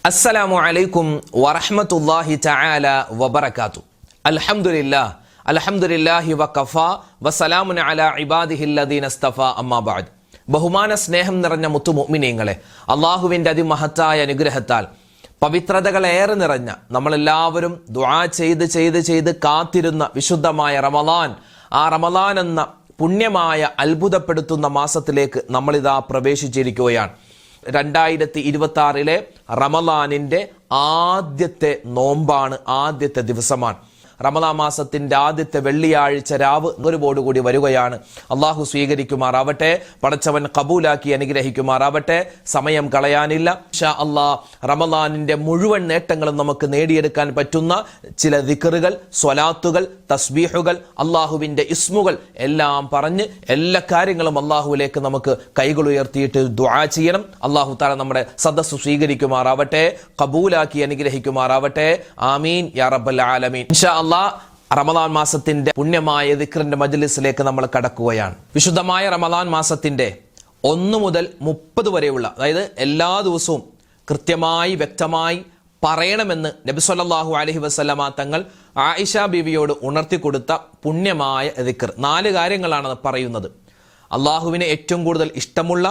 അസ്സലാമു അലൈക്കും വറഹ്മത്തുള്ളാഹി തആല വബറകാതു. അൽഹംദുലില്ലാഹി വഖഫാ വസലാമുൻ അലാ ഇബാദിഹില്ലദീന ഇസ്തഫാ അമ്മാ ബഅദ്. ബഹുമാന സ്നേഹം നിറഞ്ഞ മുത്തു മുഅ്മിനീങ്ങളെ, അള്ളാഹുവിൻ്റെ അതിമഹത്തായ അനുഗ്രഹത്താൽ പവിത്രതകളേറെ നിറഞ്ഞ നമ്മളെല്ലാവരും ദുആ ചെയ്ത് കാത്തിരുന്ന വിശുദ്ധമായ റമളാൻ, ആ റമളാൻ എന്ന പുണ്യമായ അത്ഭുതപ്പെടുത്തുന്ന മാസത്തിലേക്ക് നമ്മളിതാ പ്രവേശിച്ചിരിക്കുകയാണ്. 2026 റമളാനിൻ്റെ ആദ്യത്തെ നോമ്പാണ്, ആദ്യത്തെ ദിവസമാണ്. റമളാൻ മാസത്തിൻ്റെ ആദ്യത്തെ വെള്ളിയാഴ്ച രാവ് കൂടി വരികയാണ്. അള്ളാഹു സ്വീകരിക്കുമാറാവട്ടെ, പടച്ചവൻ കബൂലാക്കി അനുഗ്രഹിക്കുമാറാവട്ടെ. സമയം കളയാനില്ല. ഇൻഷാ അല്ലാഹ് റമളാനിൻ്റെ മുഴുവൻ നേട്ടങ്ങളും നമുക്ക് നേടിയെടുക്കാൻ പറ്റുന്ന ചില ദിക്റുകൾ, സ്വലാത്തുകൾ, തസ്ബീഹുകൾ, അള്ളാഹുവിൻ്റെ ഇസ്മുകൾ എല്ലാം പറഞ്ഞ് എല്ലാ കാര്യങ്ങളും അള്ളാഹുവിലേക്ക് നമുക്ക് കൈകൾ ഉയർത്തിയിട്ട് ദുആ ചെയ്യണം. അള്ളാഹു തആല നമ്മുടെ സദസ്സ് സ്വീകരിക്കുമാറാവട്ടെ, കബൂലാക്കി അനുഗ്രഹിക്കുമാറാവട്ടെ. ആമീൻ യാ റബ്ബൽ ആലമീൻ. ഇൻഷാ അല്ലാഹ് റമളാൻ മാസത്തിന്റെ പുണ്യമായ ദിക്റിന്റെ മജ്ലിസിലേക്ക് നമ്മൾ കടക്കുകയാണ്. വിശുദ്ധമായ റമളാൻ മാസത്തിന്റെ 1 മുതൽ 30 വരെയുള്ള, അതായത് എല്ലാ ദിവസവും കൃത്യമായി വ്യക്തമായി പറയണമെന്ന് നബി സല്ലല്ലാഹു അലൈഹി വസല്ലമ തങ്ങൾ ആയിഷ ബീവിയോട് ഉണർത്തി കൊടുത്ത പുണ്യമായ ദിക്ർ. 4 കാര്യങ്ങളാണ് പറയുന്നത്. അള്ളാഹുവിനെ ഏറ്റവും കൂടുതൽ ഇഷ്ടമുള്ള,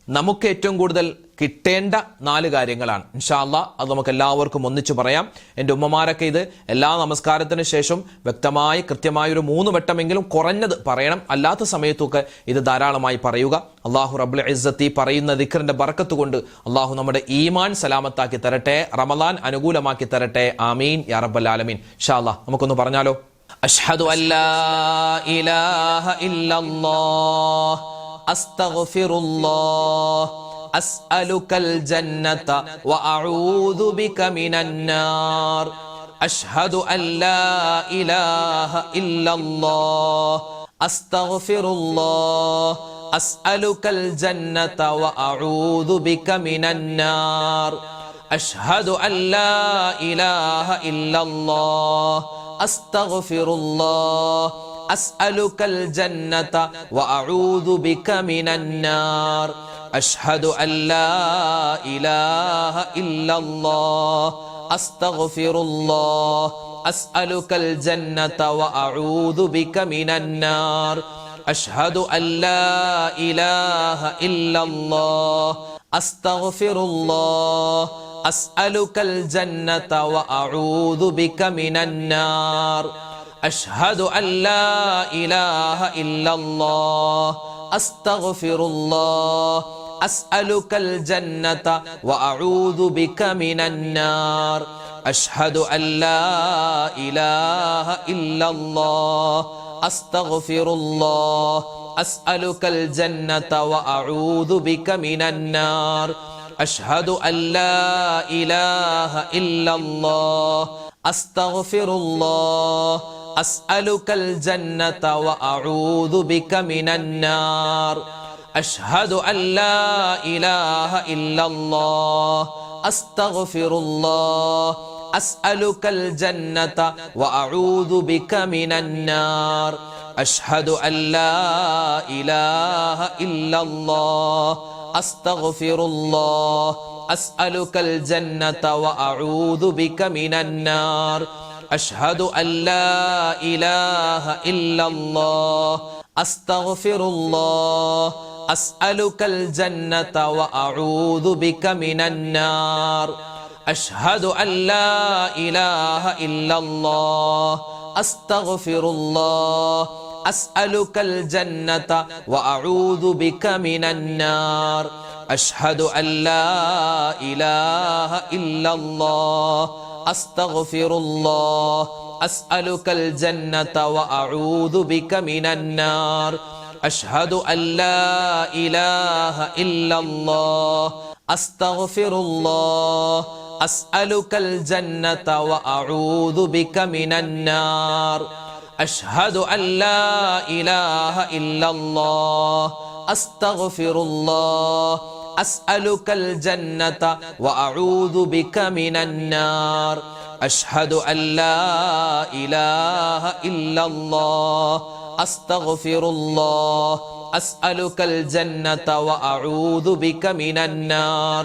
നമുക്ക് ഏറ്റവും കൂടുതൽ കിട്ടേണ്ട 4 കാര്യങ്ങളാണ്. ഇൻഷാ അല്ലാഹ് അത് നമുക്ക് എല്ലാവർക്കും ഒന്നിച്ചു പറയാം. എൻ്റെ ഉമ്മമാരൊക്കെ ഇത് എല്ലാ നമസ്കാരത്തിന് ശേഷം വ്യക്തമായി കൃത്യമായി ഒരു 3 വട്ടമെങ്കിലും കുറഞ്ഞത് പറയണം. അല്ലാത്ത സമയത്തൊക്കെ ഇത് ധാരാളമായി പറയുക. അള്ളാഹു റബ്ബുൽ ഇസ്സത്തി പറയുന്ന ദിക്റിന്റെ ബറക്കത്ത് കൊണ്ട് അള്ളാഹു നമ്മുടെ ഈമാൻ സലാമത്താക്കി തരട്ടെ, റമളാൻ അനുകൂലമാക്കി തരട്ടെ. ആമീൻ യാ റബ്ബൽ ആലമീൻ. ഇൻഷാ അല്ലാഹ് നമുക്കൊന്ന് പറഞ്ഞാലോ. അഷ്ഹദു അല്ലാ ഇലാഹ ഇല്ലല്ലാഹ് അസ്തഗ്ഫിറുല്ലാഹ് അസ്അലുകൽ ജന്നത വഅഊദു ബിക മിനന്നാർ. അഷ്ഹദു അല്ലാ ഇലാഹ ഇല്ലല്ലാഹ് അസ്തഗ്ഫിറുല്ലാഹ് അസ്അലുകൽ ജന്നത വഅഊദു ബിക മിനന്നാർ. അഷ്ഹദു അല്ലാ ഇലാഹ ഇല്ലല്ലാഹ് അസ്തഗ്ഫിറുല്ലാഹ് അസ്അലുകൽ ജന്നത വഅഊദു ബിക മിനന്നാർ. അഷ്ഹദു അല്ലാ ഇലാഹ ഇല്ലല്ലാഹ് അസ്തഗ്ഫിറുല്ലാഹ് അസ്അലുകൽ ജന്നത വഅഊദു ബിക മിനന്നാർ. അഷ്ഹദു അല്ലാ ഇലാഹ ഇല്ലല്ലാഹ് അസ്തഗ്ഫിറുല്ലാഹ് അസ്അലുകൽ ജന്നത വഅഊദു ബിക മിനന്നാർ. അഷ്ഹദു അല്ലാ ഇലാഹ ഇല്ലല്ലാഹ് അസ്തഗ്ഫിറുല്ലാഹ് അസ്അലുകൽ ജന്നത വഅഊദു ബിക മിനന്നാർ. അഷ്ഹദു അല്ലാ ഇലാഹ ഇല്ലല്ലാഹ് അസ്തഗ്ഫിറുല്ലാഹ് അസ്അലുകൽ ജന്നത വഅഊദു ബിക മിനന്നാർ. അഷ്ഹദു അല്ലാ ഇലാഹ ഇല്ലല്ലാഹ് അസ്തഗ്ഫിറുല്ലാഹ് അസ്അലുകൽ ജന്നത വഅഊദു ബിക മിനന്നാർ. അഷ്ഹദു അല്ലാ ഇലാഹ ഇല്ലല്ലാഹ് അസ്തഗ്ഫിറുല്ലാഹ് അസ്അലുകൽ ജന്നത വഅഊദു ബിക മിനന്നാർ. അഷ്ഹദു അല്ലാ ഇലാഹ ഇല്ലല്ലാഹ് അസ്തഗ്ഫിറുല്ലാഹ് അസ്അലുകൽ ജന്നത വഅഊദു ബിക മിനന്നാർ. അഷ്ഹദു അല്ലാ ഇലാഹ ഇല്ലല്ലാഹ് അസ്തഗ്ഫിറുല്ലാഹ് അസ്അലുകൽ ജന്നത വഅഊദു ബിക മിനന്നാർ. അഷ്ഹദു അല്ലാ ഇലാഹ ഇല്ലല്ലാഹ് അസ്തഗ്ഫിറുല്ലാഹ് അസ്അലുകൽ ജന്നത വഅഊദു ബിക മിനന്നാർ. അഷ്ഹദു അല്ലാ ഇലാഹ ഇല്ലല്ലാഹ് അസ്തഗ്ഫിറുല്ലാഹ് അസ്അലുകൽ ജന്നത വഅഊദു ബിക മിനന്നാർ. അഷ്ഹദു അല്ലാ ഇലാഹ ഇല്ലല്ലാഹ് അസ്തഗ്ഫിറുല്ലാഹ് അസ്അലുകൽ ജന്നത വഅഊദു ബിക മിനന്നാർ. അഷ്ഹദു അല്ലാ ഇലാഹ ഇല്ലല്ലാഹ് അസ്തഗ്ഫിറുല്ലാഹ് അസ്അലുകൽ ജന്നത വഅഊദു ബിക മിനന്നാർ. അഷ്ഹദു അല്ലാ ഇലാഹ ഇല്ലല്ലാഹ് അസ്തഗ്ഫിറുല്ലാഹ് أسألك الجنة وأعوذ بك من النار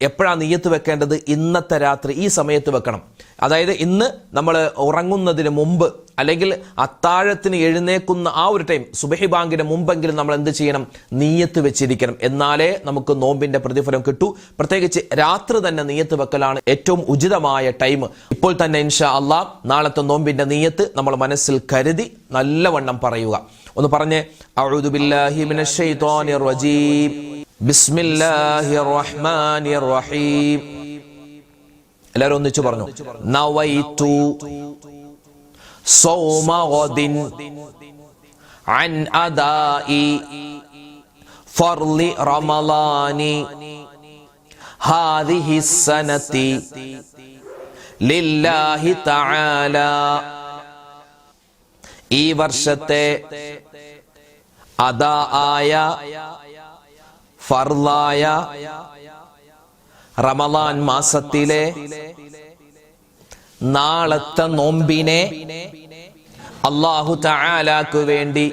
എപ്പോഴാണ് നിയ്യത്ത് വെക്കേണ്ടത്? ഇന്നത്തെ രാത്രി ഈ സമയത്ത് വെക്കണം. അതായത് ഇന്ന് നമ്മൾ ഉറങ്ങുന്നതിന് മുമ്പ് അല്ലെങ്കിൽ അത്താഴത്തിന് എഴുന്നേക്കുന്ന ആ ഒരു ടൈം, സുബഹി ബാങ്കിന് മുമ്പെങ്കിലും നമ്മൾ എന്ത് ചെയ്യണം? നിയ്യത്ത് വെച്ചിരിക്കണം. എന്നാലേ നമുക്ക് നോമ്പിന്റെ പ്രതിഫലം കിട്ടൂ. പ്രത്യേകിച്ച് രാത്രി തന്നെ നിയ്യത്ത് വെക്കലാണ് ഏറ്റവും ഉചിതമായ ടൈം. ഇപ്പോൾ തന്നെ ഇൻഷാ അല്ലാഹ് നാളത്തെ നോമ്പിന്റെ നിയ്യത്ത് നമ്മൾ മനസ്സിൽ കരുതി നല്ലവണ്ണം പറയുക. ഒന്ന് പറഞ്ഞേ, അഊദു ബില്ലാഹി മിനശ് ശൈത്വാനിർ റജീം, ബിസ്മില്ലാഹിർ റഹ്മാനിർ റഹീം. എല്ലാവരും ഒന്നിച്ചു പറഞ്ഞു. നവൈതു സൗമ ഗദിൻ അൻ അദാഇ ഫർളി റമളാനി ഹാദിഹി സനതി ലില്ലാഹി തആല. ഈ വർഷത്തെ അദാ ആയ ഫർളായ റമളാൻ മാസത്തിലെ നാളത്തെ നോമ്പിനെ അല്ലാഹു തആലാക്ക് വേണ്ടി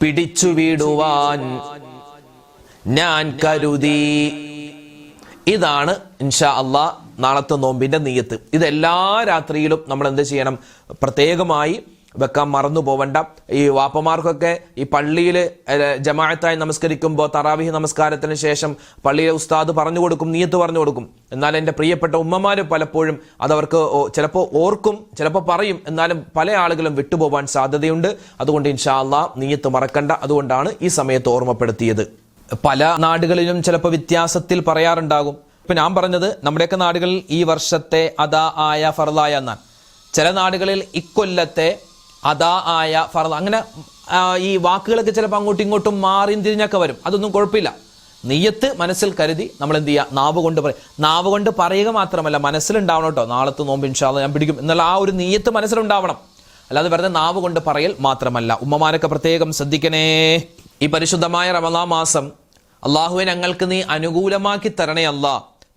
പിടിച്ചുവിടുവാൻ ഞാൻ കരുതി. ഇതാണ് ഇൻഷാ അല്ലാഹ് നാളത്തെ നോമ്പിന്റെ നിയ്യത്ത്. ഇത് എല്ലാ രാത്രിയിലും നമ്മൾ എന്ത് ചെയ്യണം? പ്രത്യേകമായി വെക്കാൻ മറന്നു പോവണ്ട. ഈ വാപ്പമാർക്കൊക്കെ ഈ പള്ളിയിൽ ജമാഅത്തായി നമസ്കരിക്കുമ്പോൾ തറാവിഹ് നമസ്കാരത്തിന് ശേഷം പള്ളിയിലെ ഉസ്താദ് പറഞ്ഞു കൊടുക്കും, നിയ്യത്ത് പറഞ്ഞു കൊടുക്കും. എന്നാൽ എൻ്റെ പ്രിയപ്പെട്ട ഉമ്മമാർ പലപ്പോഴും അതവർക്ക് ചിലപ്പോൾ ഓർക്കും, ചിലപ്പോൾ പറയും, എന്നാലും പല ആളുകളും വിട്ടുപോകാൻ സാധ്യതയുണ്ട്. അതുകൊണ്ട് ഇൻഷാ അല്ലാഹ് നിയ്യത്ത് മറക്കണ്ട. അതുകൊണ്ടാണ് ഈ സമയത്ത് ഓർമ്മപ്പെടുത്തിയത്. പല നാടുകളിലും ചിലപ്പോൾ വ്യത്യാസത്തിൽ പറയാറുണ്ടാകും. ഇപ്പം ഞാൻ പറഞ്ഞത് നമ്മുടെയൊക്കെ നാടുകളിൽ ഈ വർഷത്തെ അദാ ആയ ഫർളായ എന്നാണ്. ചില നാടുകളിൽ ഇക്കൊല്ലത്തെ അദാ ആയ ഫർള, അങ്ങനെ ഈ വാക്കുകളൊക്കെ ചിലപ്പോൾ അങ്ങോട്ടും ഇങ്ങോട്ടും മാറിയും തിരിഞ്ഞൊക്കെ വരും. അതൊന്നും കുഴപ്പമില്ല. നിയ്യത്ത് മനസ്സിൽ കരുതി നമ്മൾ എന്ത് ചെയ്യുക? നാവ് കൊണ്ട് പറയും. നാവ് കൊണ്ട് പറയുക മാത്രമല്ല, മനസ്സിലുണ്ടാവണം കേട്ടോ. നാളത്തെ നോമ്പ് ഇൻഷാ അല്ലാഹ് ഞാൻ പിടിക്കും എന്നുള്ള ആ ഒരു നിയ്യത്ത് മനസ്സിലുണ്ടാവണം. അല്ലാതെ വെറുതെ നാവ് കൊണ്ട് പറയൽ മാത്രമല്ല. ഉമ്മമാരൊക്കെ പ്രത്യേകം ശ്രദ്ധിക്കണേ. ഈ പരിശുദ്ധമായ റമളാൻ മാസം അള്ളാഹുവെ ഞങ്ങൾക്ക് നീ അനുകൂലമാക്കി തരണേ അല്ലാ,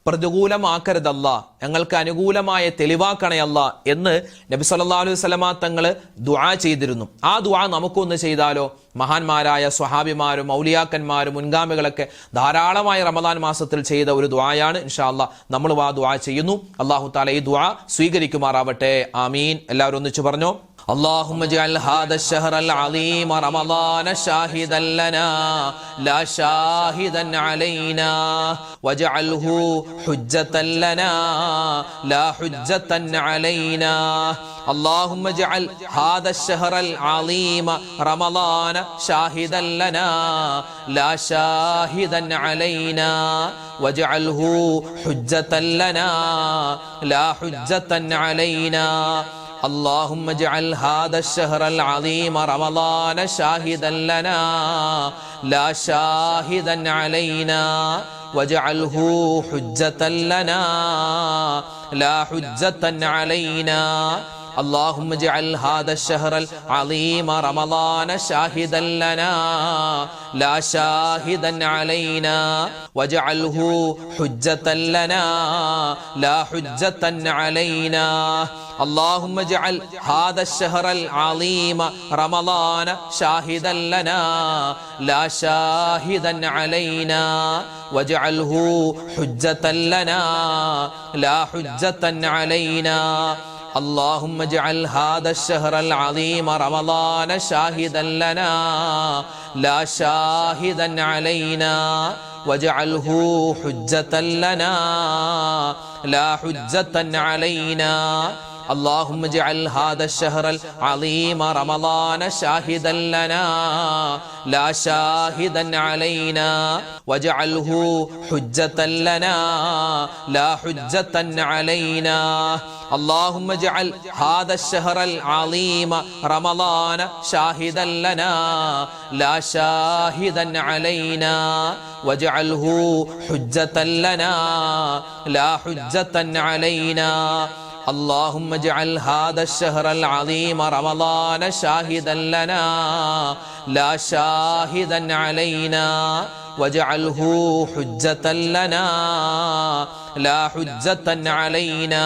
പ്രതികൂലമാക്കരുതല്ല, ഞങ്ങൾക്ക് അനുകൂലമായ തെളിവാക്കണയല്ല എന്ന് നബി സല്ലല്ലാഹു അലൈഹി വസല്ലമ തങ്ങൾ ദുആ ചെയ്തിരുന്നു. ആ ദുആ നമുക്കൊന്ന് ചെയ്താലോ? മഹാന്മാരായ സ്വഹാബിമാരും ഔലിയാക്കന്മാരും മുൻഗാമികളൊക്കെ ധാരാളമായി റമദാൻ മാസത്തിൽ ചെയ്ത ഒരു ദുആയാണ്. ഇൻഷാ അല്ലാഹ് നമ്മൾ ആ ദുആ ചെയ്യുന്നു. അല്ലാഹു തആല ഈ ദുആ സ്വീകരിക്കുമാറാവട്ടെ. ആമീൻ. എല്ലാവരും ഒന്നിച്ചു പറഞ്ഞോ. اللهم اجعل هذا الشهر العظيم رمضان شاهدا لنا لا شاهدا علينا واجعله حجة لنا لا حجة علينا. اللهم اجعل هذا الشهر العظيم رمضان شاهدا لنا لا شاهدا علينا واجعله حجة لنا لا حجة علينا. اللهم اجعل هذا الشهر العظيم رمضان شاهدا لنا لا شاهدا علينا واجعله حجة لنا لا حجة علينا. اللهم اجعل هذا الشهر العظيم رمضان شاهدا لنا لا شاهدا علينا واجعله حجة لنا لا حجة علينا. اللهم اجعل هذا الشهر العظيم رمضان شاهدا لنا لا شاهدا علينا واجعله حجة لنا لا حجة علينا. اللهم اجعل هذا الشهر العظيم رمضان شاهدا لنا لا شاهدا علينا واجعله حجة لنا لا حجة علينا. اللهم اجعل هذا الشهر العظيم رمضان شاهدا لنا لا شاهدا علينا واجعله حجة لنا لا حجة علينا. اللهم اجعل هذا الشهر العظيم رمضان شاهدا لنا لا شاهدا علينا واجعله حجة لنا لا حجة علينا. اللهم اجعل هذا الشهر العظيم رمضان شاهدا لنا لا شاهدا علينا واجعله حجة لنا لا حجة علينا.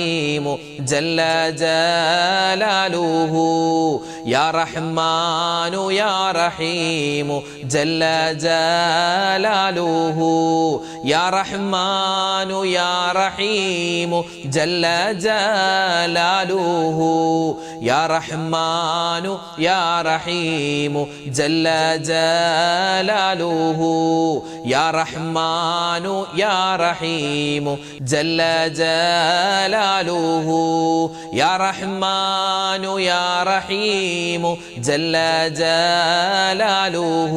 رحيم جل جلاله يا رحمن يا رحيم جل جلاله يا رحمن يا رحيم جل جلاله يا رحمن يا رحيم جل جلاله يا رحمن يا رحيم جل جلاله يا رحمن يا رحيم جل جلاله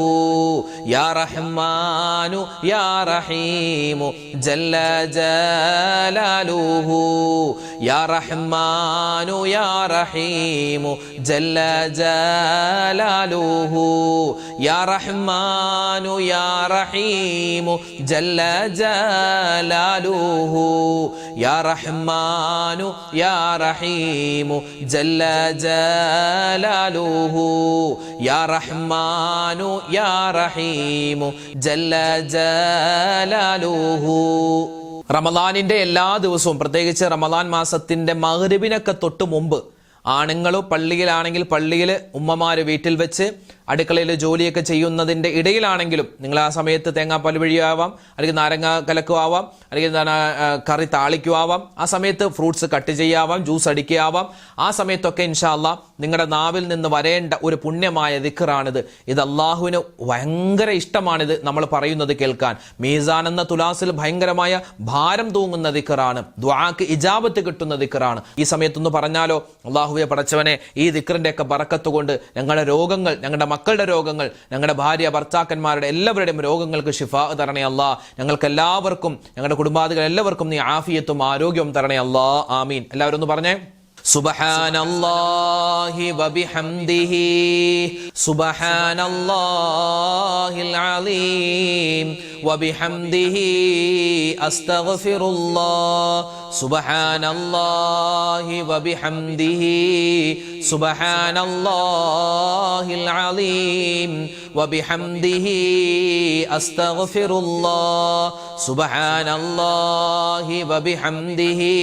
يا رحمن يا رحيم جل جلاله يا رحمن يا رحيم جل جلاله يا رحمن يا رحيم جل جلاله يا رحمن يا رحيم جل جلاله يا رحمن يا رحيم جل جلاله റമദാനിന്റെ എല്ലാ ദിവസവും പ്രത്യേകിച്ച് റമദാൻ മാസത്തിന്റെ മഗ്‌രിബിനൊക്കെ തൊട്ട് മുമ്പ് ആണുങ്ങൾ പള്ളിയിലാണെങ്കിൽ പള്ളിയിൽ, ഉമ്മമാര് വീട്ടിൽ വെച്ച് അടുക്കളയിൽ ജോലിയൊക്കെ ചെയ്യുന്നതിന്റെ ഇടയിലാണെങ്കിലും നിങ്ങൾ ആ സമയത്ത് തേങ്ങാപ്പാൽ വഴിയാവാം, അല്ലെങ്കിൽ നാരങ്ങ കലക്കുവാവാം, അല്ലെങ്കിൽ കറി താളിക്കുവാവാം, ആ സമയത്ത് ഫ്രൂട്ട്സ് കട്ട് ചെയ്യാവാം, ജ്യൂസ് അടിക്കാവാം. ആ സമയത്തൊക്കെ ഇൻഷാ അല്ലാഹ് നിങ്ങളുടെ നാവിൽ നിന്ന് വരേണ്ട ഒരു പുണ്യമായ ദിക്റാണിത്. ഇത് അള്ളാഹുവിന് ഭയങ്കര ഇഷ്ടമാണിത് നമ്മൾ പറയുന്നത് കേൾക്കാൻ. മീസാൻ എന്ന തുലാസിൽ ഭയങ്കരമായ ഭാരം തൂങ്ങുന്ന ദിക്റാണ്, ദുആക്ക് ഇജാബത്ത് കിട്ടുന്ന ദിക്റാണ്. ഈ സമയത്തൊന്ന് പറഞ്ഞാലോ, അള്ളാഹുവെ പടച്ചവനെ, ഈ ദിക്റിന്റെ ഒക്കെ ബറക്കത്ത് കൊണ്ട് ഞങ്ങളുടെ രോഗങ്ങൾ, ഞങ്ങളുടെ മക്കളുടെ രോഗങ്ങൾ, ഞങ്ങളുടെ ഭാര്യ ഭർത്താക്കന്മാരുടെ എല്ലാവരുടെയും രോഗങ്ങൾക്ക് ശിഫാ തരണേ അല്ലാ. ഞങ്ങൾക്ക് എല്ലാവർക്കും, ഞങ്ങളുടെ കുടുംബാദികൾ എല്ലാവർക്കും നീ ആഫിയത്തും ആരോഗ്യവും തരണേ അല്ലാ. ആമീൻ. എല്ലാവരും ഒന്ന് പറഞ്ഞേ. സുബ്ഹാനല്ലാഹി വബിഹംദിഹി സുബ്ഹാനല്ലാഹിൽ അലീം വബിഹംദിഹി അസ്തഗ്ഫിറുല്ലാഹ് സുബ്ഹാനല്ലാഹി വബിഹംദിഹി സുബ്ഹാനല്ലാഹിൽ അലീം വബിഹംദിഹി അസ്തഗ്ഫിറുല്ലാഹ് സുബ്ഹാനല്ലാഹി വബിഹംദിhi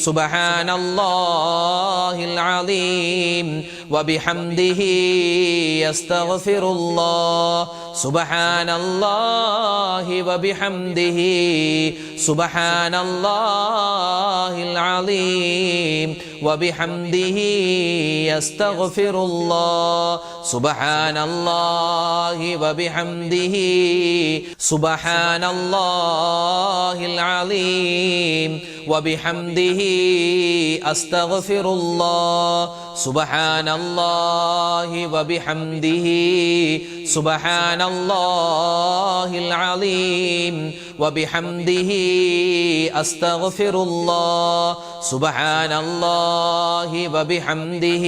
سبحان الله العظيم وبحمده يستغفر الله سبحان الله وبحمده سبحان الله العظيم وبحمده يستغفر الله سبحان الله وبحمده سبحان الله العظيم وبحمده أستغفر الله سبحان الله وبحمده سبحان الله العظيم وبحمده أستغفر الله سبحان الله وبحمده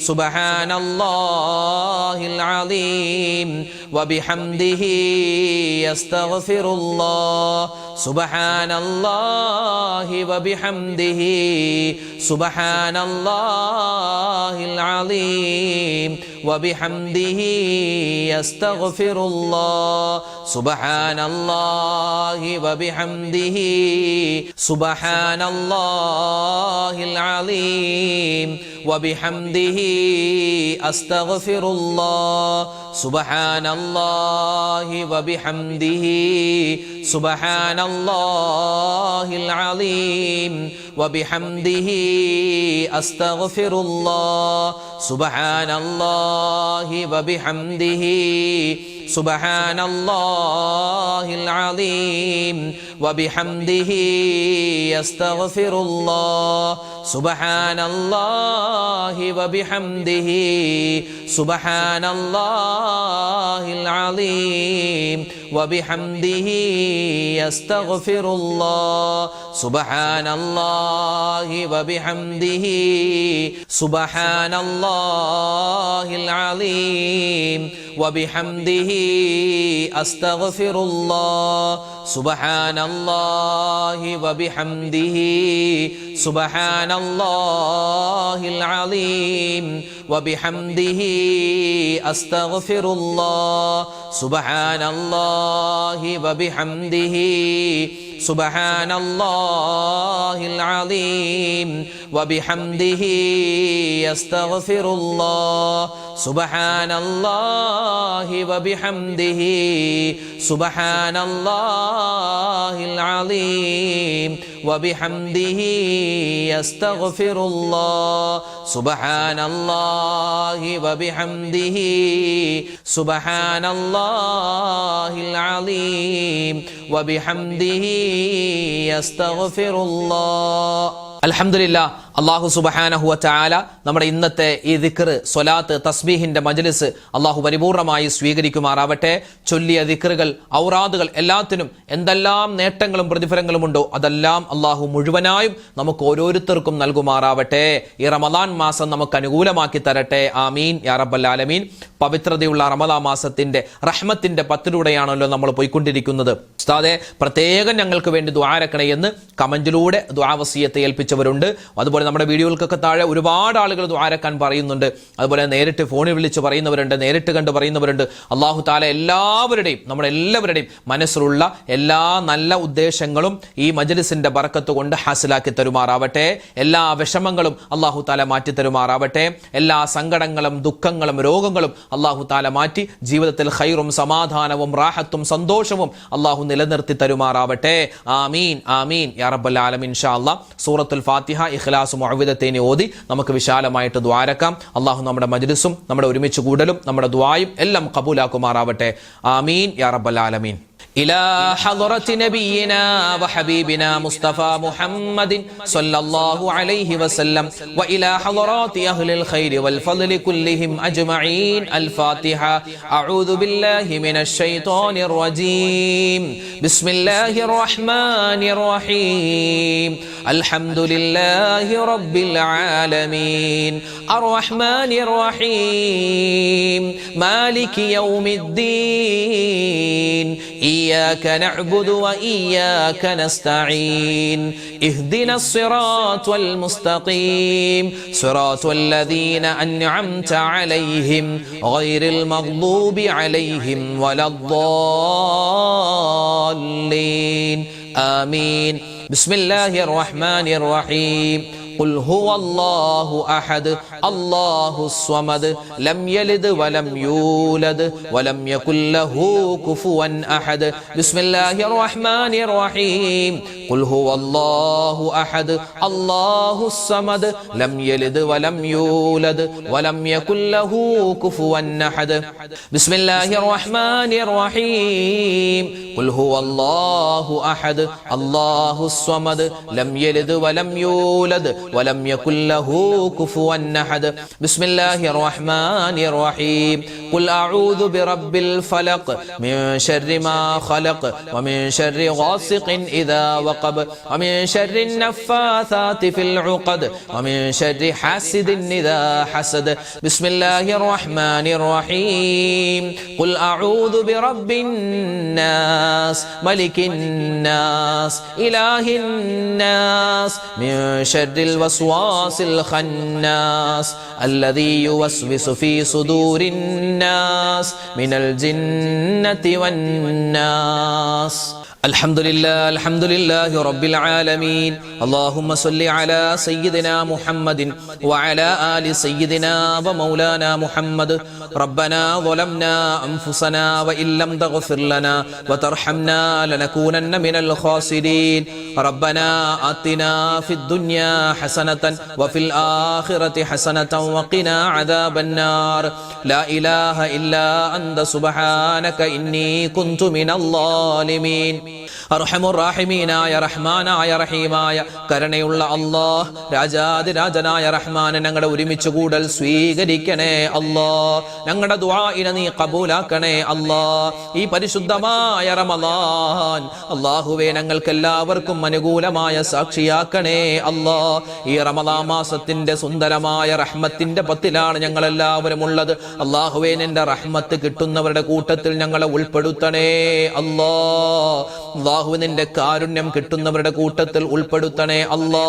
سبحان الله العظيم وبحمده يستغفر الله سبحان الله وبحمده سبحان الله العظيم وبحمده يستغفر الله سبحان الله وبحمده سبحان الله العظيم وبحمده أستغفر الله سبحان الله وبحمده سبحان الله العظيم وبحمده أستغفر الله سبحان الله وبحمده سبحان الله العظيم وبحمده يستغفر الله سبحان الله وبحمده سبحان الله العظيم وبحمده يستغفر الله سبحان الله وبحمده سبحان الله العظيم وبحمده أستغفر الله سبحان الله وبحمده سبحان الله العظيم وبحمده أستغفر الله سبحان الله وبحمده സുബ്ഹാനല്ലാഹിൽ അലീം വബിഹംദിഹി അസ്തഗ്ഫിറുല്ലാഹ് സുബ്ഹാനല്ലാഹി വബിഹംദിഹി സുബ്ഹാനല്ലാഹിൽ അലീം വബിഹംദിഹി അസ്തഗ്ഫിറുല്ലാഹ് സുബ്ഹാനല്ലാഹി വബിഹംദിഹി സുബ്ഹാനല്ലാഹിൽ അലീം വബിഹംദിഹി അസ്തഗ്ഫിറുല്ലാഹ്. അൽഹംദുലില്ലാഹ്, അല്ലാഹു സുബ്ഹാനഹു വ തആല നമ്മുടെ ഇന്നത്തെ ഈ ദിക്ർ, സ്വലാത്ത്, തസ്ബീഹിന്റെ മജ്ലിസ് അല്ലാഹു പരിപൂർണമായി സ്വീകരിക്കുമാറാവട്ടെ. ചൊല്ലിയ ദിക്റുകൾ, ഔറാദുകൾ എല്ലാത്തിനും എന്തെല്ലാം നേട്ടങ്ങളും പ്രതിഫലങ്ങളും ഉണ്ടോ അതെല്ലാം അല്ലാഹു മുഴുവനായും നമുക്ക് ഓരോരുത്തർക്കും നൽകുമാറാവട്ടെ. ഈ റമദാൻ മാസം നമുക്ക് അനുകൂലമാക്കി തരട്ടെ. ആമീൻ യാ റബ്ബൽ ആലമീൻ. പവിത്രതയുള്ള റമദാൻ മാസത്തിന്റെ റഹ്മത്തിന്റെ പത്തിലൂടെയാണല്ലോ നമ്മൾ പോയിക്കൊണ്ടിരിക്കുന്നത്. ഉസ്താദെ, പ്രത്യേകം ഞങ്ങൾക്ക് വേണ്ടി ദുആരക്കണേ എന്ന് കമന്റിലൂടെ ദുആ വസിയത്ത് ഏൽപ്പിച്ചവരുണ്ട്. അതുപോലെ നമ്മുടെ വീഡിയോകൾക്കൊക്കെ താഴെ ഒരുപാട് ആളുകൾ ദുആരക്കാൻ പറയുന്നുണ്ട്. അതുപോലെ നേരിട്ട് ഫോണിൽ വിളിച്ച് പറയുന്നവരുണ്ട്, നേരിട്ട് കണ്ട് പറയുന്നവരുണ്ട്. അല്ലാഹു തആല എല്ലാവരുടെയും, നമ്മുടെ എല്ലാവരുടെയും മനസ്സിലുള്ള എല്ലാ നല്ല ഉദ്ദേശങ്ങളും ഈ മജ്ലിസിന്റെ ബറക്കത്ത് കൊണ്ട് ഹാസിലാക്കി തരുമാറാവട്ടെ. എല്ലാ വിഷമങ്ങളും അല്ലാഹു തആല മാറ്റി തരുമാറാവട്ടെ. എല്ലാ സങ്കടങ്ങളും ദുഃഖങ്ങളും രോഗങ്ങളും അല്ലാഹു തആല മാറ്റി ജീവിതത്തിൽ ഖൈറും സമാധാനവും റാഹത്തും സന്തോഷവും അല്ലാഹു നിലനിർത്തി തരുമാറാവട്ടെ. ആമീൻ ആമീൻ യാ റബ്ബൽ ആലമീൻ. ഇൻഷാ അല്ലാഹ് സൂറത്തുൽ ഫാത്തിഹ, ഇഖ്ലാസ്, മുഅവ്വിദത്തൈനി ഓതി നമുക്ക് വിശാലമായിട്ട് ദുആരക്കാം. അല്ലാഹു നമ്മുടെ മജ്ലിസും നമ്മുടെ ഒരുമിച്ച് കൂടലും നമ്മുടെ ദുആയും എല്ലാം ഖബൂലാക്കുമാറാവട്ടെ. ആമീൻ യാ റബ്ബൽ ആലമീൻ. إلى حضرة نبينا وحبيبنا مصطفى محمد صلى الله عليه وسلم وإلى حضرات أهل الخير والفضل كلهم أجمعين. الفاتحة. أعوذ بالله من الشيطان الرجيم. بسم الله الرحمن الرحيم. الحمد لله رب العالمين الرحمن الرحيم مالك يوم الدين إياك نعبد وإياك نستعين اهدنا الصراط المستقيم صراط الذين أنعمت عليهم غير المغضوب عليهم ولا الضالين آمين. بسم الله الرحمن الرحيم. قل هو الله أحد الله الصمد لم يلد ولم يولد ولم يكن له كفوا أحد. بسم الله الرحمن الرحيم. قل هو الله أحد الله الصمد لم يلد ولم يولد ولم يكن له كفوا أحد. بسم الله الرحمن الرحيم. قل هو الله أحد الله الصمد لم يلد ولم يولد ولم يكن له كفوا أحد. بسم الله الرحمن الرحيم. قل أعوذ برب الفلق من شر ما خلق ومن شر غاسق إذا وقب ومن شر النفاثات في العقد ومن شر حاسد إذا حسد. بسم الله الرحمن الرحيم. قل أعوذ برب الناس ملك الناس إله الناس من شر الوسواس الخناس الذي يوسوس في صدور الناس من الجنة والناس. الحمد لله رب العالمين. اللهم صل على سيدنا محمد وعلى آل سيدنا ومولانا محمد. ربنا ظلمنا أنفسنا وإن لم تغفر لنا وترحمنا لنكونن من الخاسرين. ربنا آتنا في الدنيا حسنة وفي الآخرة حسنة وقنا عذاب النار. لا إله إلا أنت سبحانك إني كنت من الظالمين. അർഹമുർറാഹിമീനായ റഹ്മാനായ റഹീമായ കരുണയുള്ള അല്ലാഹ്, രാജാതിരാജനായ റഹ്മാനെ ഞങ്ങളുടെ ഒരുമിച്ച് കൂടൽ സ്വീകരിക്കണേ അല്ലാഹ്. ഞങ്ങളുടെ ദുആഇനെ നീ ഖബൂലാക്കണേ അല്ലാഹ്. ഈ പരിശുദ്ധമായ റമളാൻ അല്ലാഹുവേ ഞങ്ങൾക്ക് എല്ലാവർക്കും അനുകൂലമായ സാക്ഷിയാക്കണേ അല്ലാഹ്. ഈ റമളാൻ മാസത്തിന്റെ സുന്ദരമായ റഹ്മത്തിന്റെ പത്തിലാണ് ഞങ്ങൾ എല്ലാവരും ഉള്ളത്. അല്ലാഹുവേ, നിന്റെ റഹ്മത്ത് കിട്ടുന്നവരുടെ കൂട്ടത്തിൽ ഞങ്ങളെ ഉൾപ്പെടുത്തണേ അല്ലാഹ്. അല്ലാഹു നിന്റെ കാരുണ്യം കിട്ടുന്നവരുടെ കൂട്ടത്തിൽ ഉൾപ്പെടുത്തണേ അല്ലാ.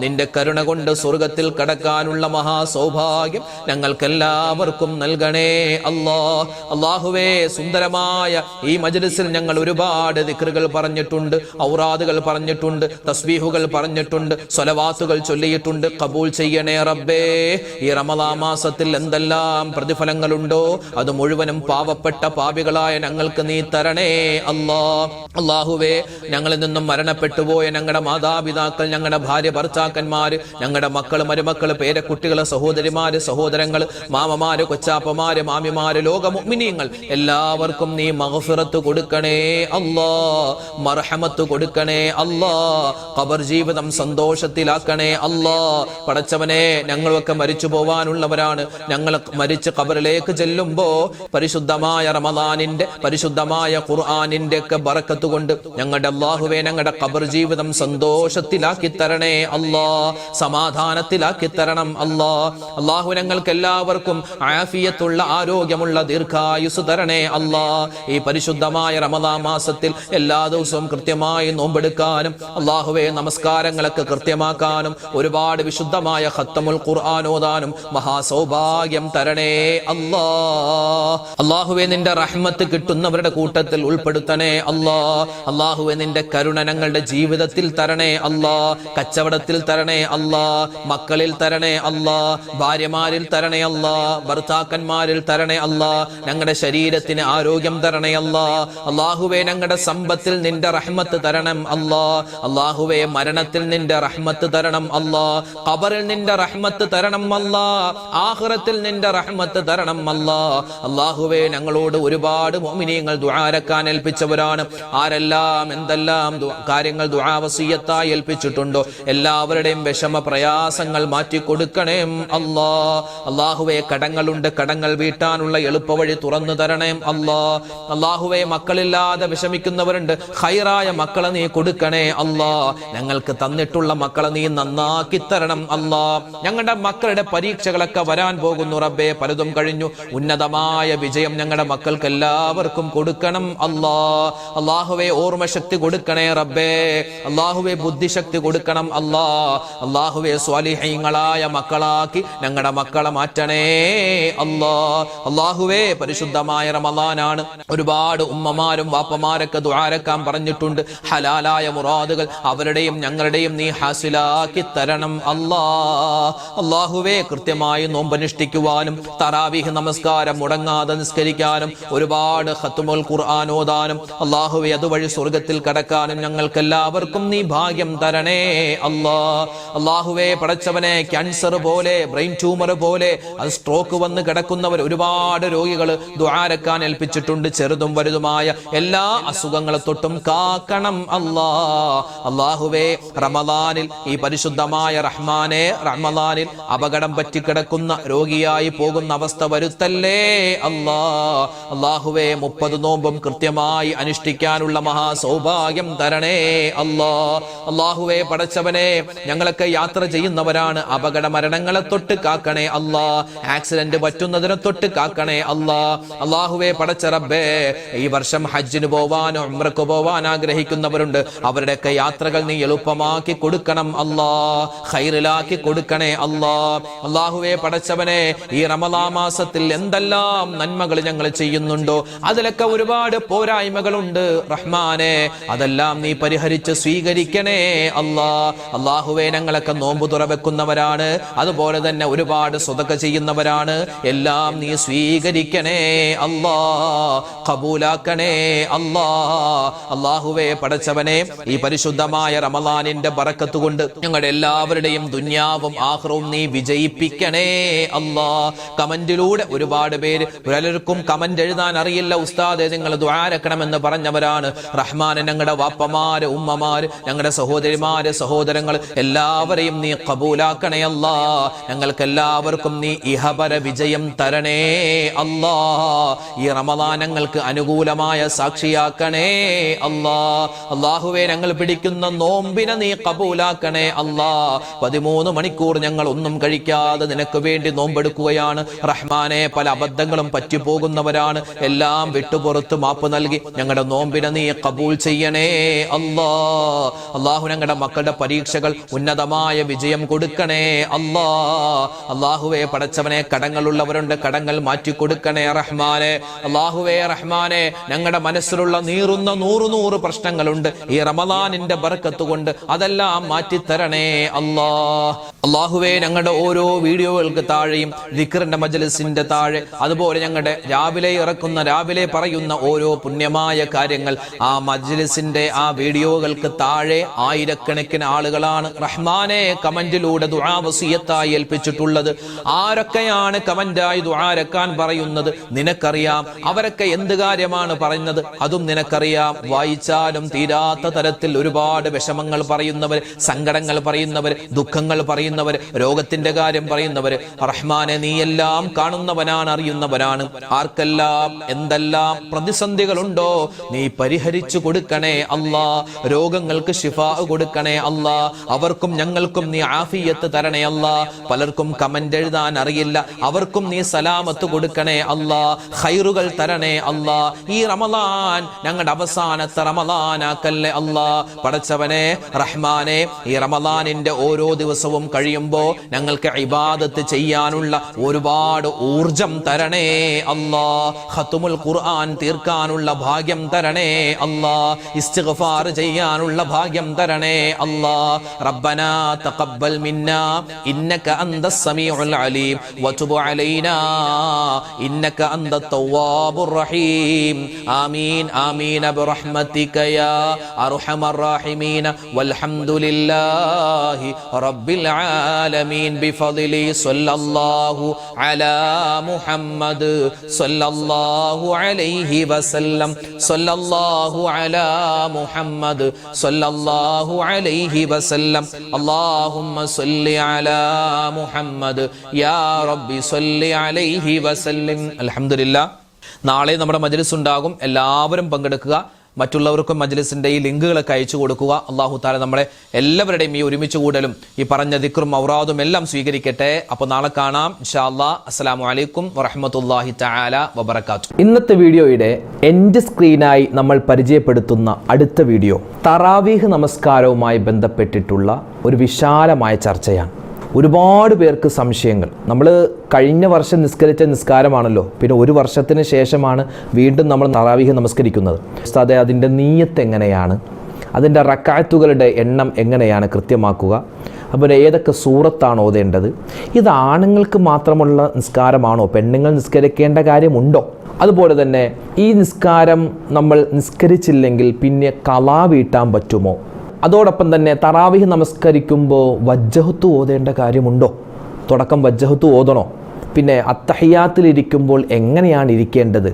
നിന്റെ കരുണ കൊണ്ട് സ്വർഗത്തിൽ കടക്കാനുള്ള മഹാസൗഭാഗ്യം ഞങ്ങൾക്കെല്ലാവർക്കും നൽകണേ അല്ലാ. അല്ലാഹുവേ, സുന്ദരമായ ഈ മജ്ലിസിൽ ഞങ്ങൾ ഒരുപാട് ദിക്റുകൾ പറഞ്ഞിട്ടുണ്ട്, ഔറാദുകൾ പറഞ്ഞിട്ടുണ്ട്, തസ്ബീഹുകൾ പറഞ്ഞിട്ടുണ്ട്, സ്വലവാത്തുകൾ ചൊല്ലിയിട്ടുണ്ട്. ഖബൂൽ ചെയ്യണേ റബ്ബേ. ഈ റമളാൻ മാസത്തിൽ എന്തെല്ലാം പ്രതിഫലങ്ങളുണ്ടോ അത് മുഴുവനും പാവപ്പെട്ട പാപികളായ ഞങ്ങൾക്ക് നീ തരണേ അല്ലാ. അല്ലാഹുവേ, ഞങ്ങളിൽ നിന്നും മരണപ്പെട്ടു പോയ ഞങ്ങളുടെ മാതാപിതാക്കൾ, ഞങ്ങളുടെ ഭാര്യ ഭർത്താക്കന്മാര്, ഞങ്ങളുടെ മക്കള്, മരുമക്കള്, പേരക്കുട്ടികള്, സഹോദരിമാര്, സഹോദരങ്ങൾ, മാമമാര്, കൊച്ചാപ്പമാര്, മാമിമാര്, ലോക മുഅ്മിനീങ്ങൾ എല്ലാവർക്കും നീ മഗ്ഫിറത്ത് കൊടുക്കണേ അല്ലാ. മർഹമത്ത് കൊടുക്കണേ അല്ലാ. ഖബർ ജീവിതം സന്തോഷത്തിലാക്കണേ അല്ലാ. പടച്ചവനെ, ഞങ്ങളൊക്കെ മരിച്ചു പോവാനുള്ളവരാണ്. ഞങ്ങൾ മരിച്ച് ഖബറിലേക്ക് ചെല്ലുമ്പോ പരിശുദ്ധമായ റമളാനിന്റെ, പരിശുദ്ധമായ ഖുർആനിന്റെ ഒക്കെ ബറക്കത്ത് കൊണ്ട് ഞങ്ങളുടെ അല്ലാഹുവേ ഞങ്ങളുടെ ഖബർ ജീവിതം സന്തോഷത്തിലാക്കി തരണേ അല്ലാ. സമാധാനത്തിലാക്കി തരണം അല്ലാ. അല്ലാഹു ഞങ്ങൾക്ക് എല്ലാവർക്കും ആഫിയത്തുള്ള, ആരോഗ്യമുള്ള ദീർഘായുസ് തരണേ അല്ലാ. ഈ പരിശുദ്ധമായ റമളാൻ മാസത്തിൽ എല്ലാ ദിവസവും കൃത്യമായി നോമ്പെടുക്കാനും അല്ലാഹുവേ നമസ്കാരങ്ങളൊക്കെ കൃത്യമാക്കാനും ഒരുപാട് വിശുദ്ധമായ ഖത്തമുൽ ഖുർആൻ ഓതാനും മഹാസൗഭാഗ്യം തരണേ അല്ലാ. അല്ലാഹുവേ, നിന്റെ റഹ്മത്ത് കിട്ടുന്നവരുടെ കൂട്ടത്തിൽ ഉൾപ്പെടുത്തണേ അല്ലാ. അല്ലാഹുവേ, നിന്റെ കരുണ ഞങ്ങളുടെ ജീവിതത്തിൽ തരണേ അല്ലാ. കച്ചവടത്തിൽ തരണേ അല്ലാ. മക്കളിൽ തരണേ അല്ലാ. ഭാര്യമാരിൽ തരണേ അല്ലാ. ഭർത്താക്കന്മാരിൽ തരണേ അല്ലാ. ഞങ്ങളുടെ ശരീരത്തിന് ആരോഗ്യം തരണേ അല്ലാ. അല്ലാഹുവേ, ഞങ്ങളുടെ സമ്പത്തിൽ നിന്റെ റഹ്മത്ത് തരണം അല്ലാ. അല്ലാഹുവേ, മരണത്തിൽ നിന്റെ റഹ്മത്ത് തരണം അല്ലാ. ഖബറിൽ നിന്റെ റഹ്മത്ത് തരണം അല്ലാ. ആഖിറത്തിൽ നിന്റെ റഹ്മത്ത് തരണം അല്ലാ. അല്ലാഹുവേ, ഞങ്ങളോട് ഒരുപാട് മുഅ്മിനീങ്ങൾ ദുആരക്കാൻ ഏൽപ്പിച്ചവരാണ്. ആരെല്ലാം എന്തെല്ലാം കാര്യങ്ങൾ ദുആ വസിയത്തായി ഏൽപ്പിച്ചിട്ടുണ്ടോ എല്ലാവരുടെയും വിഷമ പ്രയാസങ്ങൾ മാറ്റി കൊടുക്കണേ അല്ലാ. അല്ലാഹുവേ, കടങ്ങളുണ്ട്, കടങ്ങൾ വീട്ടാനുള്ള എളുപ്പവഴി തുറന്നു തരണേ അല്ലാ. അല്ലാഹുവേ, മക്കളില്ലാതെ വിഷമിക്കുന്നവരുണ്ട്, ഖൈറായ മക്കളെ നീ കൊടുക്കണേ അല്ലാ. ഞങ്ങൾക്ക് തന്നിട്ടുള്ള മക്കളെ നീ നന്നാക്കി തരണം അല്ലാ. ഞങ്ങളുടെ മക്കളുടെ പരീക്ഷകളൊക്കെ വരാൻ പോകുന്നു റബ്ബേ. പലതും കഴിഞ്ഞു. ഉന്നതമായ വിജയം ഞങ്ങളുടെ മക്കൾക്ക് എല്ലാവർക്കും കൊടുക്കണം അല്ലാ. അല്ലാഹുവേ, ഓർമ്മശക്തി കൊടുക്കണേ റബ്ബേ. അല്ലാഹുവേ, ബുദ്ധിശക്തി കൊടുക്കണം അല്ലാ. അല്ലാഹുവേ, സ്വാലിഹീങ്ങളായ മക്കളാക്കി ഞങ്ങളുടെ മക്കളെ മാറ്റണേ അല്ലാ. അല്ലാഹുവേ, പരിശുദ്ധമായ റമളാനാണ്. ഒരുപാട് ഉമ്മമാരും വാപ്പമാരൊക്കെ ദുആരക്കാൻ പറഞ്ഞിട്ടുണ്ട്. ഹലാലായ മുറാദുകൾ അവരുടെയും ഞങ്ങളുടെയും നീ ഹാസിലാക്കി തരണം അല്ലാ. അല്ലാഹുവേ, കൃത്യമായി നോമ്പനുഷ്ഠിക്കുവാനും തറാവീഹ് നമസ്കാരം മുടങ്ങാതെ നിസ്കരിക്കാനും ഒരുപാട് ഖത്മുൽ ഖുർആൻ ഓതാനും അല്ലാഹുവേ അതുവഴി സ്വർഗത്തിൽ കടക്കാനും ഞങ്ങൾക്ക് എല്ലാവർക്കും നീ ഭാഗ്യം തരണേ അല്ലാ. അല്ലാഹുവേ, പടച്ചവനെ, ക്യാൻസർ പോലെ, ബ്രെയിൻ ട്യൂമർ പോലെ, അത് സ്ട്രോക്ക് വന്ന് കിടക്കുന്നവർ ഒരുപാട് രോഗികൾ ദുആരക്കാൻ ഏൽപ്പിച്ചിട്ടുണ്ട്. ചെറുതും വലുതുമായ എല്ലാ അസുഖങ്ങളെ തൊട്ടും കാക്കണം അല്ലാ. അല്ലാഹുവേ, റമളാനിൽ ഈ പരിശുദ്ധമായ റഹ്മാനെ, റമളാനിൽ അപകടം പറ്റിക്കിടക്കുന്ന രോഗിയായി പോകുന്ന അവസ്ഥ വരുത്തല്ലേ അല്ലാ. അല്ലാഹുവേ, 30 നോമ്പും കൃത്യമായി അനുഷ്ഠിക്കാനുള്ള മഹാസൗഭാഗ്യം തരണേ അല്ലാ. അല്ലാഹുവേ, പടച്ചവനെ, ഞങ്ങളൊക്കെ യാത്ര ചെയ്യുന്നവരാണ്. അപകട മരണങ്ങളെ തൊട്ട് കാക്കണേ അല്ലാ. ആക്സിഡന്റ് പറ്റുന്നതിനെ തൊട്ട് കാക്കണേ അല്ലാ. അല്ലാഹുവേ, പടച്ച റബ്ബേ, ഈ വർഷം ഹജ്ജിന് പോവാനോ ഉംറക്ക് പോവാൻ ആഗ്രഹിക്കുന്നവരുണ്ട്. അവരുടെയൊക്കെ യാത്രകൾ നീ എളുപ്പമാക്കി കൊടുക്കണം അല്ലാ. ഖൈറിലാക്കി കൊടുക്കണേ അല്ലാ. അല്ലാഹുവേ, പടച്ചവനെ, ഈ റമളാൻ മാസത്തിൽ എന്തെല്ലാം നന്മകൾ ഞങ്ങൾ ചെയ്യുന്നുണ്ടോ അതിലൊക്കെ ഒരുപാട് പോരായ്മകളുണ്ട് റഹ്മാനെ. അതെല്ലാം നീ പരിഹരിച്ച് സ്വീകരിക്കണേ അല്ലാ. അല്ലാഹുവേ, ഞങ്ങളൊക്കെ നോമ്പ് തുറവെക്കുന്നവരാണ്. അതുപോലെ തന്നെ ഒരുപാട് സ്വതക്ക ചെയ്യുന്നവരാണ്. എല്ലാം നീ സ്വീകരിക്കണേ അല്ലാ. ഖബൂലാക്കണേ അല്ലാ. അല്ലാഹുവേ, പടച്ചവനെ, ഈ പരിശുദ്ധമായ റമളാനിന്റെ ബറക്കത്ത് കൊണ്ട് ഞങ്ങളുടെ എല്ലാവരുടെയും ദുനിയാവും ആഖിറവും നീ വിജയിപ്പിക്കണേ അല്ലാ. കമന്റിലൂടെ ഒരുപാട് പേര്, പലർക്കും കമന്റ് എഴുതാൻ അറിയില്ല ഉസ്താദെ, നിങ്ങൾ ദുആരക്കണമെന്ന് പറഞ്ഞവരാണ്. റഹ്മാനെ, ഞങ്ങളുടെ വാപ്പമാര്, ഉമ്മമാര്, ഞങ്ങളുടെ സഹോദരിമാര്, സഹോദരങ്ങൾ എല്ലാവരെയും നീ ഖബൂലാക്കണേ അല്ലാ. ഞങ്ങൾക്ക് എല്ലാവർക്കും നീ ഇഹപര വിജയം തരണേ അല്ലാ. ഈ റമളാൻ ഞങ്ങൾക്ക് അനുകൂലമായ സാക്ഷിയാക്കണേ അല്ലാ. അല്ലാഹുവേ, ഞങ്ങൾ പിടിക്കുന്ന നോമ്പിനെ നീ ഖബൂലാക്കണേ അല്ലാ. 13 മണിക്കൂർ ഞങ്ങൾ ഒന്നും കഴിക്കാതെ നിനക്ക് വേണ്ടി നോമ്പെടുക്കുകയാണ് റഹ്മാനെ. പല അബദ്ധങ്ങളും പറ്റിപ്പോകുന്നവരാണ്. എല്ലാം വിട്ടുപുറത്ത് മാപ്പ് നൽകി ഞങ്ങളുടെ നോമ്പിനെ നോമ്പിനെ നീ കബൂൽ ചെയ്യണേ അല്ലാ. അല്ലാഹു ഞങ്ങളുടെ മക്കളുടെ പരീക്ഷകൾ ഉന്നതമായ വിജയം കൊടുക്കണേ അല്ലാ. അല്ലാഹുവേ പടച്ചവനെ കടങ്ങളുള്ളവരുണ്ട്, കടങ്ങൾ മാറ്റി കൊടുക്കണേ റഹ്മാനെ. അല്ലാഹുവേ റഹ്മാനെ ഞങ്ങളുടെ മനസ്സിലുള്ള നീറുന്ന നൂറ് പ്രശ്നങ്ങളുണ്ട്, ഈ റമളാനിന്റെ ബർക്കത്ത് കൊണ്ട് അതെല്ലാം മാറ്റിത്തരണേ അല്ലാ. അല്ലാഹുവേ ഞങ്ങളുടെ ഓരോ വീഡിയോകൾക്ക് താഴെയും ദിക്റിന്റെ മജ്ലിസിന്റെ താഴെ, അതുപോലെ ഞങ്ങളുടെ രാവിലെ പറയുന്ന ഓരോ പുണ്യമായ കാര്യങ്ങൾ ആ മജ്ലിസിന്റെ ആ വീഡിയോകൾക്ക് താഴെ ആയിരക്കണക്കിന് ആളുകളാണ് റഹ്മാനെ കമന്റിലൂടെ ദുആ വസിയത്തായി ഏൽപ്പിച്ചിട്ടുള്ളത്. ആരൊക്കെയാണ് കമന്റായി ദുആ രക്കാൻ പറയുന്നത് നിനക്കറിയാം. അവരൊക്കെ എന്ത് കാര്യമാണ് പറയുന്നത് അതും നിനക്കറിയാം. വായിച്ചാലും തീരാത്ത തരത്തിൽ ഒരുപാട് വിഷമങ്ങൾ പറയുന്നവർ, സങ്കടങ്ങൾ പറയുന്നവർ, ദുഃഖങ്ങൾ പറയുന്നവർ, രോഗത്തിന്റെ കാര്യം പറയുന്നവർ. റഹ്മാനെ നീ എല്ലാം കാണുന്നവനാണ്, അറിയുന്നവനാണ്. ആർക്കെല്ലാം എന്തെല്ലാം പ്രതിസന്ധികളുണ്ടോ നീ പരിഹരിച്ചു കൊടുക്കണേ അല്ലാ. രോഗങ്ങൾക്ക് ശിഫാ കൊടുക്കണേ അല്ലാ. അവർക്കും ഞങ്ങൾക്കും നീ ആഫിയത്ത് തരണേ അല്ലാ. പലർക്കും കമന്റ് എഴുതാൻ അറിയില്ല, അവർക്കും നീ സലാമത്ത് കൊടുക്കണേ അല്ലാ. ഖൈറുകൾ തരണേ അല്ലാ. ഈ റമളാൻ ഞങ്ങളുടെ അവസാനത്തെ റമളാനാക്കല്ലേ അല്ലാ. പടച്ചവനെ റഹ്മാനെ ഈ റമളാനിന്റെ ഓരോ ദിവസവും കഴിയുമ്പോ ഞങ്ങൾക്ക് ഇബാദത്ത് ചെയ്യാനുള്ള ഒരുപാട് ഊർജം തരണേ അല്ലാ. ഖത്മുൽ ഖുർആൻ തീർക്കാനുള്ള ഭാഗ്യം തരണേ അല്ലാ. ഇസ്തിഗ്ഫാർ ചെയ്യാനുള്ള ഭാഗ്യം തരണേ അല്ലാ. റബ്ബനാ തഖബ്ബൽ മിന്നാ ഇന്നക അന്തസ് സമീഉൽ അലീം വതുബ് അലൈനാ ഇന്നക അന്തത് തവ്വാബുർ റഹീം. ആമീൻ ആമീൻ ബിറഹ്മതിക യാ അർഹമർ റഹീമീൻ വൽഹംദുലില്ലാഹി റബ്ബിൽ ആലമീൻ ബിഫദ്ലി സ്വല്ലല്ലാഹു അലാ മുഹമ്മദ് സ്വല്ലല്ലാഹു അലൈഹി വസല്ലം സ്വല്ലല്ലാഹു അലാ മുഹമ്മദ് സ്വല്ലല്ലാഹു അലൈഹി വസല്ലം. അല്ലാഹുമ്മ സ്വല്ലി അലാ മുഹമ്മദ് യാ റബ്ബി സ്വല്ലി അലൈഹി വസല്ലം. അൽഹംദുലില്ലാഹ്. നാളെ നമ്മുടെ മജ്ലിസ് ഉണ്ടാകും, എല്ലാവരും പങ്കെടുക്കുക. മറ്റുള്ളവർക്കും മജ്ലിസിന്റെ ഈ ലിങ്കുകളൊക്കെ അയച്ചു കൊടുക്കുക. അല്ലാഹു തആല നമ്മളെ എല്ലാവരുടെയും ഈ ഒരുമിച്ച് കൂടലും ഈ പറഞ്ഞ ദിക്റും ഔറാദും എല്ലാം സ്വീകരിക്കട്ടെ. അപ്പോൾ നാളെ കാണാം ഇൻഷാ അല്ലാഹ്. അസ്സലാമു അലൈക്കും വറഹ്മത്തുള്ളാഹി തആല വബറകാതുഹു. ഇന്നത്തെ വീഡിയോയുടെ എൻഡ് സ്ക്രീനായി നമ്മൾ പരിചയപ്പെടുത്തുന്ന അടുത്ത വീഡിയോ തറാവീഹ് നമസ്കാരവുമായി ബന്ധപ്പെട്ടിട്ടുള്ള ഒരു വിശാലമായ ചർച്ചയാണ്. ഒരുപാട് പേർക്ക് സംശയങ്ങൾ. നമ്മൾ കഴിഞ്ഞ വർഷം നിസ്കരിച്ച നിസ്കാരമാണല്ലോ, പിന്നെ ഒരു വർഷത്തിന് ശേഷമാണ് വീണ്ടും നമ്മൾ തറാവീഹ് നമസ്കരിക്കുന്നത്. ഉസ്താദേ അതിൻ്റെ നീയത്ത് എങ്ങനെയാണ്, അതിൻ്റെ റക്അത്തുകളുടെ എണ്ണം എങ്ങനെയാണ് കൃത്യമാക്കുക, അതുപോലെ ഏതൊക്കെ സൂറത്താണ് ഓതേണ്ടത്, ഇത് ആണുങ്ങൾക്ക് മാത്രമുള്ള നിസ്കാരമാണോ, പെണ്ണുങ്ങൾ നിസ്കരിക്കേണ്ട കാര്യമുണ്ടോ, അതുപോലെ തന്നെ ഈ നിസ്കാരം നമ്മൾ നിസ്കരിച്ചില്ലെങ്കിൽ പിന്നെ ഖളാ വീട്ടാൻ പറ്റുമോ, അതോടൊപ്പം തന്നെ തറാവീഹ് നമസ്കരിക്കുമ്പോൾ വജ്ജഹത്ത് ഓതേണ്ട കാര്യമുണ്ടോ, തുടക്കം വജ്ജഹത്ത് ഓതണോ, പിന്നെ അത്തഹിയാത്തിലിരിക്കുമ്പോൾ എങ്ങനെയാണ് ഇരിക്കേണ്ടത്,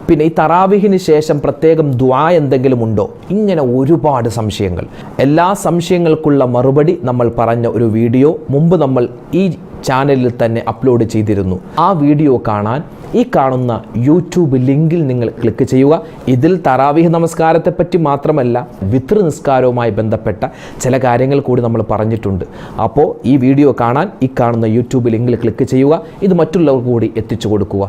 പിന്നെ ഈ തറാവീഹിന് ശേഷം പ്രത്യേകം ദുആ എന്തെങ്കിലും ഉണ്ടോ, ഇങ്ങനെ ഒരുപാട് സംശയങ്ങൾ. എല്ലാ സംശയങ്ങൾക്കുള്ള മറുപടി നമ്മൾ പറഞ്ഞ ഒരു വീഡിയോ മുമ്പ് നമ്മൾ ഈ ചാനലിൽ തന്നെ അപ്ലോഡ് ചെയ്തിരുന്നു. ആ വീഡിയോ കാണാൻ ഈ കാണുന്ന യൂട്യൂബ് ലിങ്കിൽ നിങ്ങൾ ക്ലിക്ക് ചെയ്യുക. ഇതിൽ തറാവീഹ് നമസ്കാരത്തെപ്പറ്റി മാത്രമല്ല വിത്ർ നിസ്കാരവുമായി ബന്ധപ്പെട്ട ചില കാര്യങ്ങൾ കൂടി നമ്മൾ പറഞ്ഞിട്ടുണ്ട്. അപ്പോൾ ഈ വീഡിയോ കാണാൻ ഈ കാണുന്ന യൂട്യൂബ് ലിങ്കിൽ ക്ലിക്ക് ചെയ്യുക. ഇത് മറ്റുള്ളവർക്ക് കൂടി എത്തിച്ചു കൊടുക്കുക.